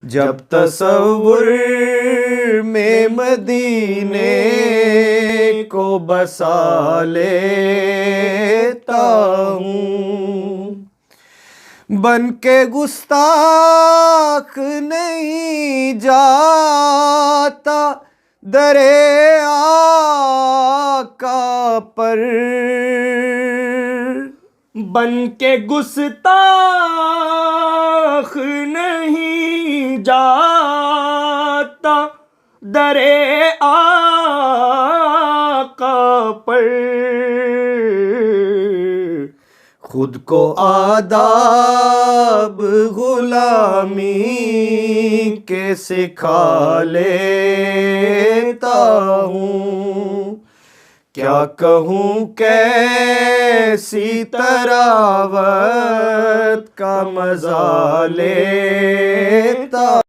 جب تصور میں مدینے کو بسا لیتا ہوں، بن کے گستاخ نہیں جاتا در آقا پر، بن کے گستاخ نہیں جاتا در آقا پر، خود کو آداب غلامی کے سکھا لیتا ہوں، کیا کہوں کیسی تراوت کا مزہ لیتا